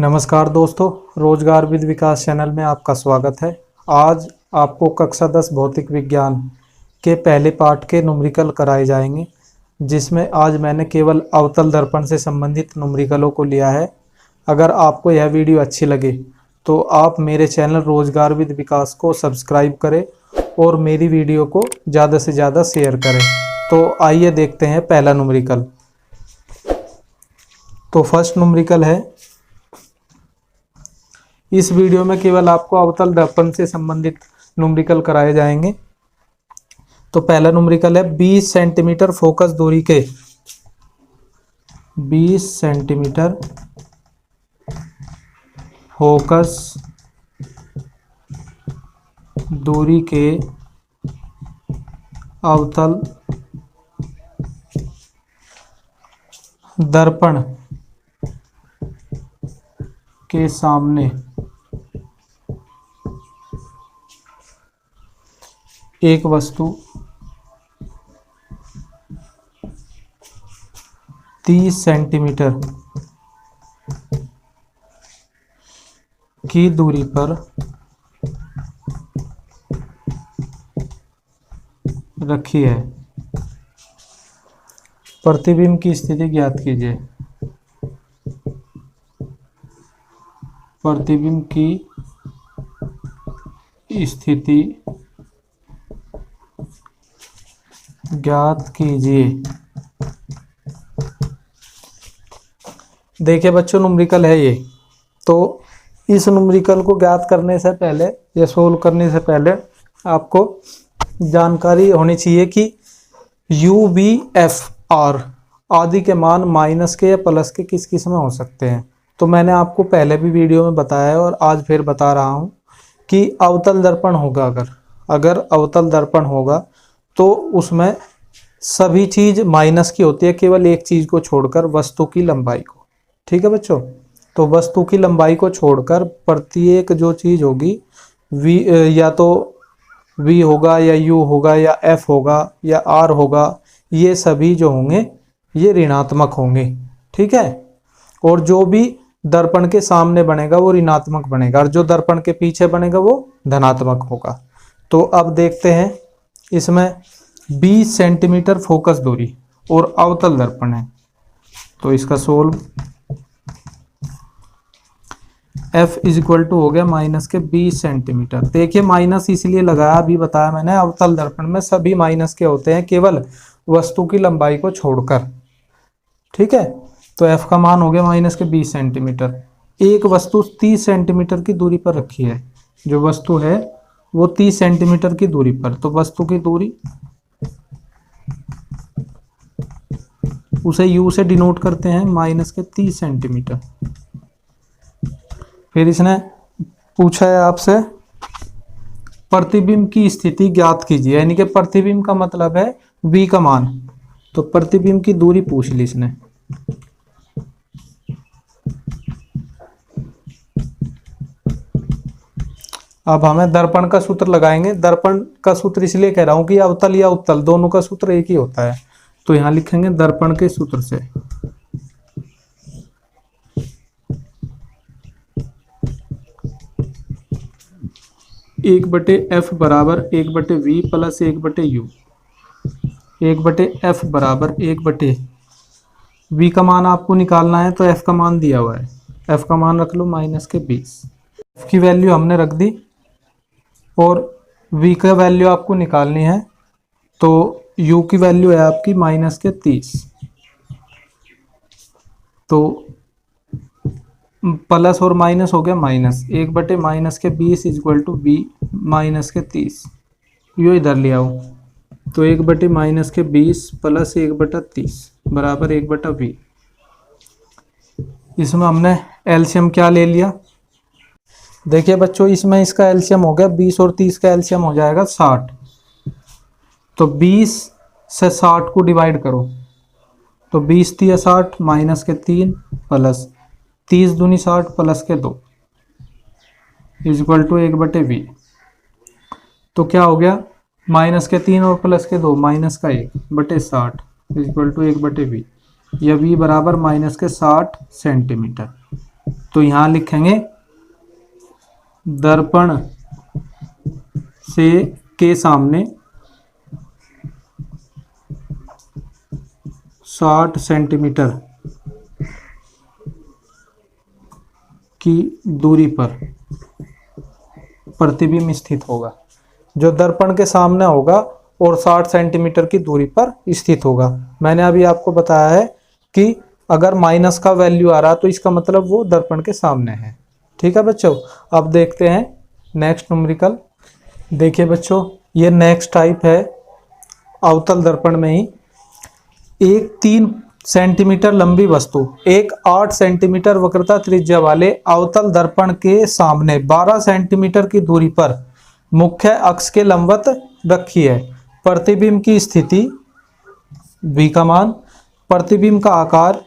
नमस्कार दोस्तों, रोजगार विद विकास चैनल में आपका स्वागत है। आज आपको कक्षा 10 भौतिक विज्ञान के पहले पाठ के न्यूमेरिकल कराए जाएंगे, जिसमें आज मैंने केवल अवतल दर्पण से संबंधित न्यूमेरिकलों को लिया है। अगर आपको यह वीडियो अच्छी लगे तो आप मेरे चैनल रोजगार विद विकास को सब्सक्राइब करें और मेरी वीडियो को ज़्यादा से ज़्यादा शेयर करें। तो आइए देखते हैं पहला न्यूमेरिकल। तो फर्स्ट न्यूमेरिकल है, इस वीडियो में केवल आपको अवतल दर्पण से संबंधित न्यूमेरिकल कराए जाएंगे। तो पहला न्यूमेरिकल है 20 सेंटीमीटर फोकस दूरी के 20 सेंटीमीटर फोकस दूरी के अवतल दर्पण के सामने एक वस्तु 30 सेंटीमीटर की दूरी पर रखी है। प्रतिबिंब की स्थिति ज्ञात कीजिए। प्रतिबिंब की स्थिति ज्ञात कीजिए। देखिए बच्चों, न्यूमेरिकल है ये। तो इस न्यूमेरिकल को ज्ञात करने से पहले या सोल्व करने से पहले आपको जानकारी होनी चाहिए कि यू, बी, एफ, आर आदि के मान माइनस के या प्लस के किस किस में हो सकते हैं। तो मैंने आपको पहले भी वीडियो में बताया है और आज फिर बता रहा हूँ कि अवतल दर्पण होगा, अगर अवतल दर्पण होगा तो उसमें सभी चीज़ माइनस की होती है, केवल एक चीज़ को छोड़कर, वस्तु की लंबाई को। ठीक है बच्चों, तो वस्तु की लंबाई को छोड़कर प्रत्येक जो चीज़ होगी वी, या तो वी होगा या यू होगा या एफ होगा या आर होगा, ये सभी जो होंगे ये ऋणात्मक होंगे। ठीक है, और जो भी दर्पण के सामने बनेगा वो ऋणात्मक बनेगा और जो दर्पण के पीछे बनेगा वो धनात्मक होगा। तो अब देखते हैं, इसमें 20 सेंटीमीटर फोकस दूरी और अवतल दर्पण है, तो इसका solve F is equal to हो गया माइनस के 20 सेंटीमीटर। देखिए माइनस इसलिए लगाया, अभी बताया मैंने, अवतल दर्पण में सभी माइनस के होते हैं, केवल वस्तु की लंबाई को छोड़कर। ठीक है, तो F का मान हो गया माइनस के 20 सेंटीमीटर। एक वस्तु 30 सेंटीमीटर की दूरी पर रखी है, जो वस्तु है वो 30 सेंटीमीटर की दूरी पर, तो वस्तु की दूरी उसे U से डिनोट करते हैं, माइनस के 30 सेंटीमीटर। फिर इसने पूछा है आपसे प्रतिबिंब की स्थिति ज्ञात कीजिए, यानी कि प्रतिबिंब का मतलब है V का मान, तो प्रतिबिंब की दूरी पूछ ली इसने। अब हमें दर्पण का सूत्र लगाएंगे। दर्पण का सूत्र इसलिए कह रहा हूं कि अवतल या उत्तल दोनों का सूत्र एक ही होता है, तो यहां लिखेंगे दर्पण के सूत्र से। एक बटे एफ बराबर 1/v प्लस 1/u। 1/f बराबर 1/v का मान आपको निकालना है, तो f का मान दिया हुआ है, f का मान रख लो माइनस के 20। f की वैल्यू हमने रख दी और v का वैल्यू आपको निकालनी है, तो u की वैल्यू है आपकी माइनस के 30, तो प्लस और माइनस हो गया माइनस, 1/- माइनस के 20 is equal to v minus के 30। यो इधर ले आओ, तो 1/- माइनस के 20 प्लस 1/30 बराबर 1/v। इसमें हमने एलसीएम क्या ले लिया। देखिए बच्चों, इसमें इसका एलसीएम हो गया 20 और 30 का एलसीएम हो जाएगा 60। तो 20 से 60 को डिवाइड करो, तो 20 × 60 माइनस के 3 प्लस 30 दूनी 60 प्लस के 2 इज इक्वल टू 1/v। तो क्या हो गया, माइनस के 3 और प्लस के 2, माइनस का 1/60 इज इक्वल टू 1/v। यह v बराबर माइनस के 60 सेंटीमीटर। तो यहाँ लिखेंगे दर्पण से के सामने 60 सेंटीमीटर की दूरी पर प्रतिबिंब स्थित होगा। जो दर्पण के सामने होगा और 60 सेंटीमीटर की दूरी पर स्थित होगा। मैंने अभी आपको बताया है कि अगर माइनस का वैल्यू आ रहा तो इसका मतलब वो दर्पण के सामने है। ठीक है बच्चों, अब देखते हैं नेक्स्ट न्यूमेरिकल। देखिए बच्चों, ये नेक्स्ट टाइप है अवतल दर्पण में ही। एक 3 सेंटीमीटर लंबी वस्तु एक 8 सेंटीमीटर वक्रता त्रिज्या वाले अवतल दर्पण के सामने 12 सेंटीमीटर की दूरी पर मुख्य अक्ष के लंबवत रखी है। प्रतिबिंब की स्थिति v का मान, प्रतिबिंब का आकार,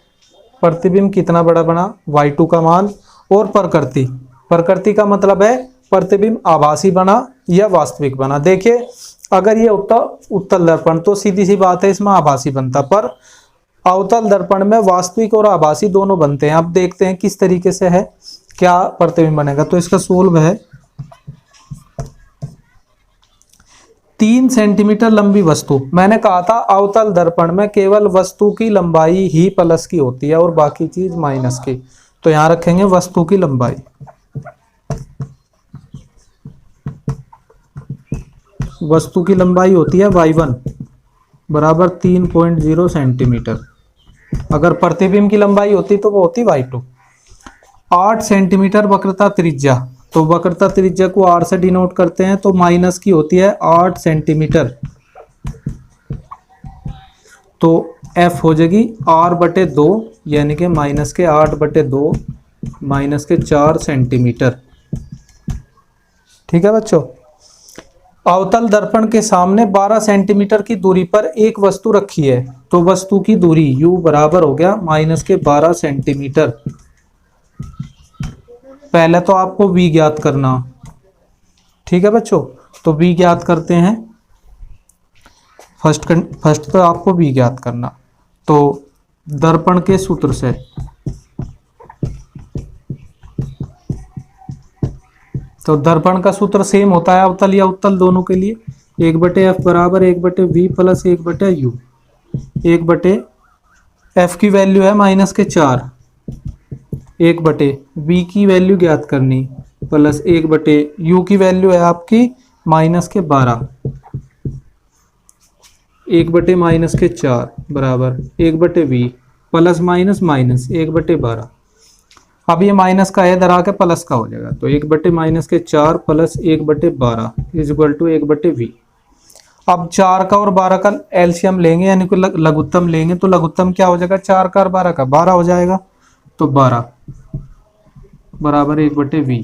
प्रतिबिंब कितना बड़ा बना y2 का मान, और प्रकृति। प्रकृति का मतलब है प्रतिबिंब आभासी बना या वास्तविक बना। देखिए अगर ये उत्तल दर्पण तो सीधी सी बात है इसमें आभासी बनता, पर अवतल दर्पण में वास्तविक और आभासी दोनों बनते हैं। अब देखते हैं किस तरीके से है, क्या प्रतिबिंब बनेगा। तो इसका सोल्व है 3 सेंटीमीटर लंबी वस्तु। मैंने कहा था अवतल दर्पण में केवल वस्तु की लंबाई ही प्लस की होती है और बाकी चीज माइनस की। तो यहां रखेंगे वस्तु की लंबाई। वस्तु की लंबाई होती है y1 बराबर 3.0 सेंटीमीटर। अगर प्रतिबिंब की लंबाई होती तो वो होती y2। 8 सेंटीमीटर वक्रता त्रिज्या, तो वक्रता त्रिज्या को r से डिनोट करते हैं, तो माइनस की होती है 8 सेंटीमीटर। तो f हो जाएगी r/2 यानी कि माइनस के 8/2 माइनस के 4 सेंटीमीटर। ठीक है बच्चों, अवतल दर्पण के सामने 12 सेंटीमीटर की दूरी पर एक वस्तु रखी है, तो वस्तु की दूरी u बराबर हो गया माइनस के 12 सेंटीमीटर। पहले तो आपको v ज्ञात करना। ठीक है बच्चों, तो v ज्ञात करते हैं। फर्स्ट तो आपको v ज्ञात करना। तो दर्पण के सूत्र से तो दर्पण का सूत्र सेम होता है अवतल या उत्तल दोनों के लिए। 1/f बराबर 1/v प्लस 1/u। 1/f की वैल्यू है माइनस के 4, 1/v की वैल्यू ज्ञात करनी प्लस 1/u की वैल्यू है आपकी माइनस के 12। 1/-4 बराबर 1/v प्लस माइनस माइनस 1/12। अब ये माइनस का है इधर आके प्लस का हो जाएगा, तो 1/-4 plus 1/12 is equal to 1/v। अब 4 का और 12 का एलसीएम लेंगे यानी कि लघुत्तम लेंगे, तो लघुत्तम क्या हो जाएगा 4 का और 12 का 12 हो जाएगा, तो 12 बराबर 1/v।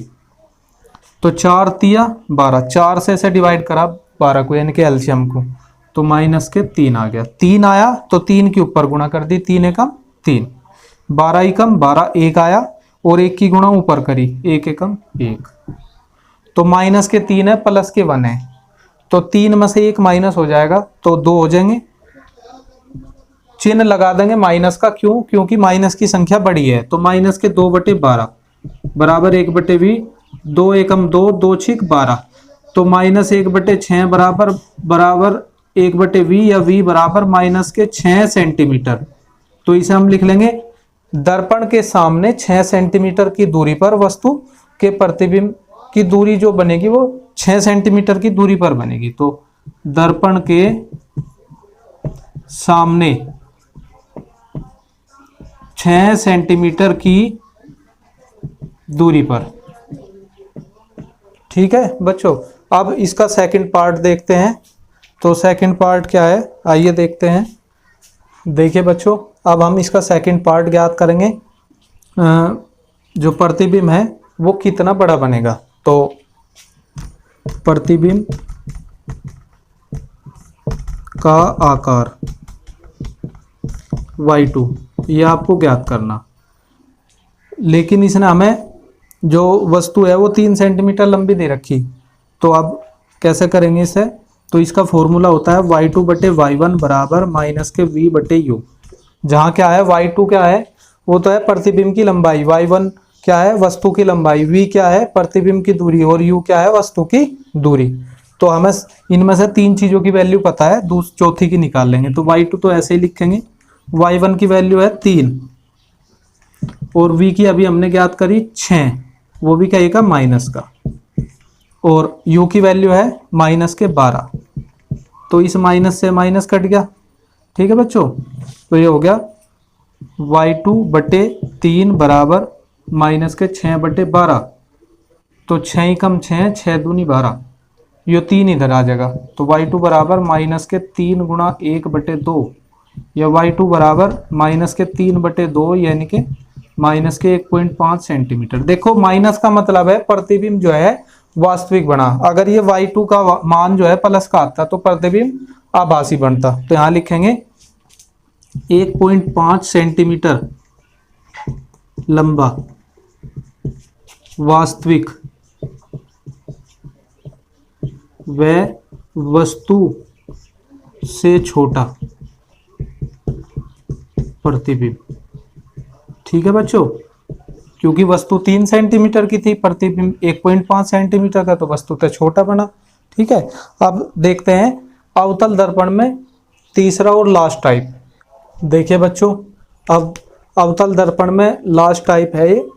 तो 4 तिया 12, 4 से इसे डिवाइड करा 12 को यानी कि एलसीएम को, तो माइनस के 3 आ गया। 3 आया तो 3 के ऊपर गुणा कर दी, 3 एकम 3, 12 एकम 12, 1 आया और 1 की गुणा ऊपर करी, 1 एकम 1। तो माइनस के 3 है प्लस के 1 है, तो 3 में से 1 माइनस हो जाएगा तो 2 हो जाएंगे। चिन्ह लगा देंगे माइनस का, क्यों? क्योंकि माइनस की संख्या बड़ी है। तो माइनस के 2/12 बराबर 1/v, 2 एकम 2, 2 छिक 12, तो माइनस 1/6 बराबर 1/v या v बराबर माइनस के 6 सेंटीमीटर। तो इसे हम लिख लेंगे दर्पण के सामने 6 सेंटीमीटर की दूरी पर वस्तु के प्रतिबिंब की दूरी जो बनेगी वो 6 सेंटीमीटर की दूरी पर बनेगी। तो दर्पण के सामने 6 सेंटीमीटर की दूरी पर। ठीक है बच्चों, अब इसका सेकंड पार्ट देखते हैं। तो सेकंड पार्ट क्या है, आइए देखते हैं। देखिए बच्चों, अब हम इसका सेकंड पार्ट ज्ञात करेंगे। जो प्रतिबिंब है वो कितना बड़ा बनेगा। तो प्रतिबिंब का आकार y2 ये आपको ज्ञात करना। लेकिन इसने हमें जो वस्तु है वो 3 सेंटीमीटर लंबी दे रखी, तो अब कैसे करेंगे इसे। तो इसका फॉर्मूला होता है y2/y1 बराबर माइनस के v/u। जहाँ क्या है y2 क्या है, वो तो है प्रतिबिंब की लंबाई, y1 क्या है, वस्तु की लंबाई, v क्या है प्रतिबिंब की दूरी, और u क्या है वस्तु की दूरी। तो हमें इनमें से 3 चीजों की वैल्यू पता है, चौथी की निकाल लेंगे। तो y2 तो ऐसे ही लिखेंगे, y1 की वैल्यू है 3 और v की अभी हमने ज्ञात करी 6, वो भी क्या का माइनस का, और u की वैल्यू है -12। तो इस माइनस से माइनस कट गया, ठीक है बच्चों। तो ये हो गया y2/3 बराबर -6/12। तो 6 ही कम 6, 6 दूनी 12, ये 3 इधर आ जाएगा। तो y2 बराबर -3 गुणा 1/2, या y2 बराबर -3/2 यानी कि -1.5 सेंटीमीटर। देखो माइनस का मतलब है प्रतिबिंब जो है वास्तविक बना, अगर ये y2 का मान जो है प्लस का आता तो प्रतिबिंब आभासी बनता। तो यहां लिखेंगे 1.5 सेंटीमीटर लंबा वास्तविक व वस्तु से छोटा प्रतिबिंब। ठीक है बच्चों, क्योंकि वस्तु 3 सेंटीमीटर की थी, प्रतिबिंब 1.5 सेंटीमीटर का, तो वस्तु तो छोटा बना। ठीक है, अब देखते हैं अवतल दर्पण में तीसरा और लास्ट टाइप। देखिए बच्चों, अब अवतल दर्पण में लास्ट टाइप है ये।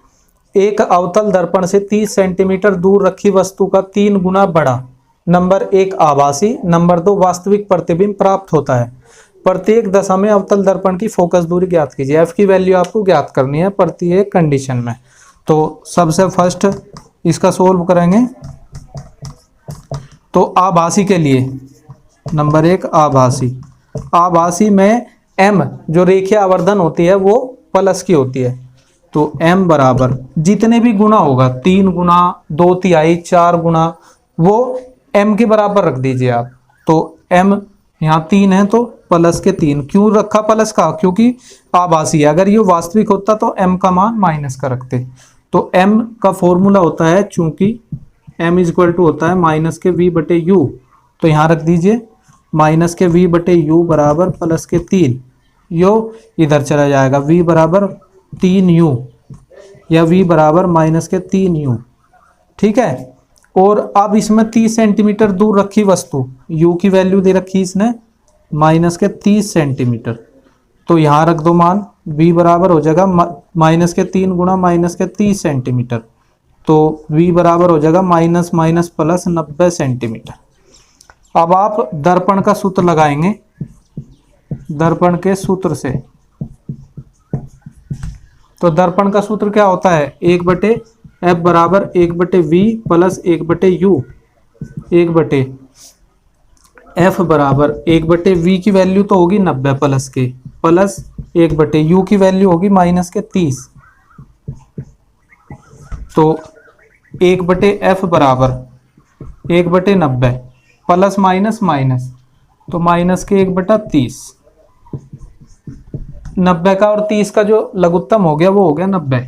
एक अवतल दर्पण से 30 सेंटीमीटर दूर रखी वस्तु का 3 गुना बड़ा, नंबर 1 आभासी, नंबर 2 वास्तविक प्रतिबिंब प्राप्त होता है। प्रत्येक दशा में अवतल दर्पण की फोकस दूरी ज्ञात कीजिए। एफ की वैल्यू आपको ज्ञात करनी है प्रत्येक कंडीशन में। तो सबसे फर्स्ट इसका सोल्व करेंगे। तो आभासी के लिए नंबर 1 आभासी, आभासी में m जो रेखीय आवर्धन होती है वो प्लस की होती है। तो m बराबर जितने भी गुना होगा, 3 गुना, 2/3, 4 गुना, वो m के बराबर रख दीजिए आप। तो m यहाँ 3 है तो प्लस के 3। क्यों रखा प्लस का? क्योंकि आभासी है, अगर ये वास्तविक होता तो m का मान माइनस का रखते। तो m का फॉर्मूला होता है, चूंकि m इक्वल टू होता है माइनस के v/u, तो यहाँ रख दीजिए माइनस के v/u बराबर प्लस के 3, यो इधर चला जाएगा, v बराबर 3u या v बराबर माइनस के 3u। ठीक है, और अब इसमें 30 सेंटीमीटर दूर रखी वस्तु, u की वैल्यू दे रखी इसने माइनस के 30 सेंटीमीटर, तो यहाँ रख दो मान, v बराबर हो जाएगा माइनस के 3 गुणा माइनस के 30 सेंटीमीटर। तो v बराबर हो जाएगा माइनस माइनस प्लस 90 सेंटीमीटर। अब आप दर्पण का सूत्र लगाएंगे, दर्पण के सूत्र से। तो दर्पण का सूत्र क्या होता है? 1/f बराबर 1/v प्लस 1/u, 1/f बराबर 1/v की वैल्यू तो होगी 90 प्लस के, प्लस 1/u की वैल्यू होगी माइनस के 30। तो 1/f बराबर 1/90 प्लस माइनस माइनस, तो माइनस के 1/30। 90 का और 30 का जो लघुत्तम हो गया वो हो गया 90,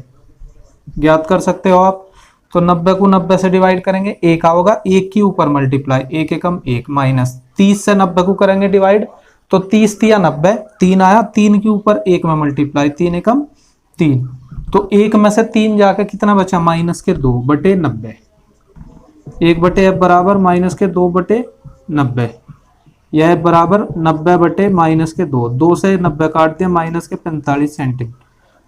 ज्ञात कर सकते हो आप। तो 90 को 90 से डिवाइड करेंगे, 1 आओगा, 1 की ऊपर मल्टीप्लाई, 1 एकम 1 माइनस 30 से 90 को करेंगे डिवाइड, तो 30 तिया 90, 3 आया, 3 के ऊपर 1 में मल्टीप्लाई, 3 एकम 3। तो 1 में से 3 जाकर कितना बचा? माइनस के 2/90। 1/f बराबर माइनस के 2/90, यह बराबर 90 माइनस के 2, 2 से 90 काट दिया, माइनस के 45 सेंटीमीटर।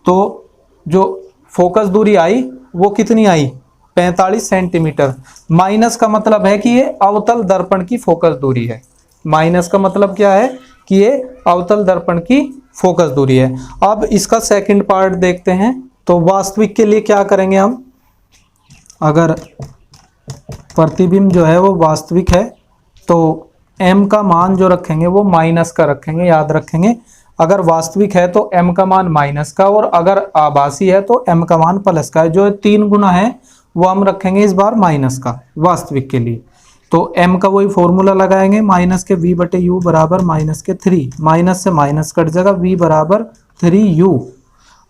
तो जो फोकस दूरी आई वो कितनी आई? 45 सेंटीमीटर। माइनस का मतलब है कि ये अवतल दर्पण की फोकस दूरी है। माइनस का मतलब क्या है? कि ये अवतल दर्पण की फोकस दूरी है। अब इसका सेकंड पार्ट देखते हैं। तो वास्तविक के लिए क्या करेंगे हम? अगर प्रतिबिंब जो है वो वास्तविक है तो m का मान जो रखेंगे वो माइनस का रखेंगे, याद रखेंगे। अगर वास्तविक है तो m का मान माइनस का, और अगर आभासी है तो m का मान प्लस का है। जो 3 गुना है वो हम रखेंगे इस बार माइनस का वास्तविक के लिए। तो m का वही फॉर्मूला लगाएंगे, माइनस के v/u बराबर माइनस के 3, माइनस से माइनस कट जाएगा, v बराबर 3u।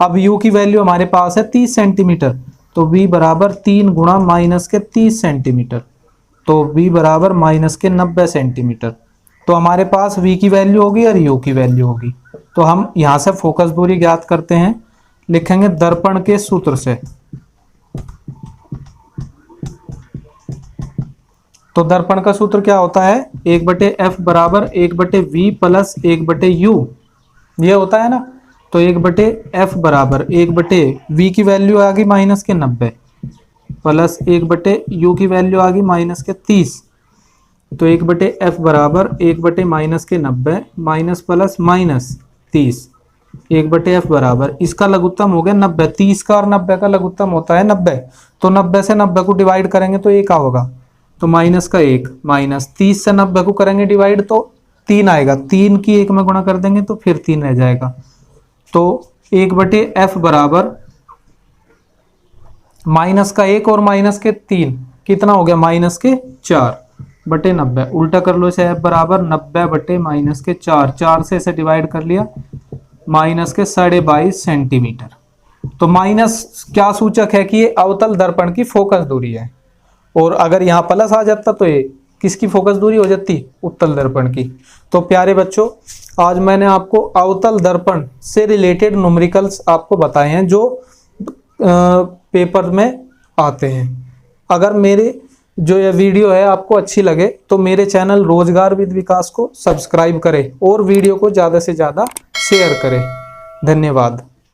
अब u की वैल्यू हमारे पास है 30 सेंटीमीटर, तो v बराबर 3 गुणा माइनस के 30 सेंटीमीटर, तो v बराबर माइनस के 90 सेंटीमीटर। तो हमारे पास v की वैल्यू होगी और u की वैल्यू होगी। तो हम यहाँ से फोकस दूरी ज्ञात करते हैं, लिखेंगे दर्पण के सूत्र से। तो दर्पण का सूत्र क्या होता है, 1/f बराबर 1/v प्लस 1/u, ये होता है ना। तो 1/f बराबर 1/v की वैल्यू आ गई -90 प्लस 1/u की वैल्यू आ गई -30। तो 1/f बराबर 1/-90 माइनस प्लस -30, 1/f बराबर इसका लघुत्तम हो गया 90। 30 का और 90 का लघुत्तम होता है 90। तो 90 से 90 को डिवाइड करेंगे तो 1 होगा, तो माइनस का 1, माइनस 30 से 90 को करेंगे डिवाइड तो 3 आएगा, 3 की 1 में गुणा कर देंगे तो फिर 3 रह जाएगा। तो 1/f बराबर माइनस का 1 और माइनस के 3 कितना हो गया, -4/90। उल्टा कर लो इसे, f बराबर 90/-4, 4 से इसे डिवाइड कर लिया, -22.5 सेंटीमीटर। तो माइनस क्या सूचक है कि ये अवतल दर्पण की फोकस दूरी है, और अगर यहाँ प्लस आ जाता तो ये किसकी फोकस दूरी हो जाती, उत्तल दर्पण की। तो प्यारे बच्चों, आज मैंने आपको अवतल दर्पण से रिलेटेड न्यूमेरिकल्स आपको बताए हैं जो पेपर में आते हैं। अगर मेरे जो ये वीडियो है आपको अच्छी लगे तो मेरे चैनल रोजगार विद विकास को सब्सक्राइब करें और वीडियो को ज़्यादा से ज़्यादा शेयर करें। धन्यवाद।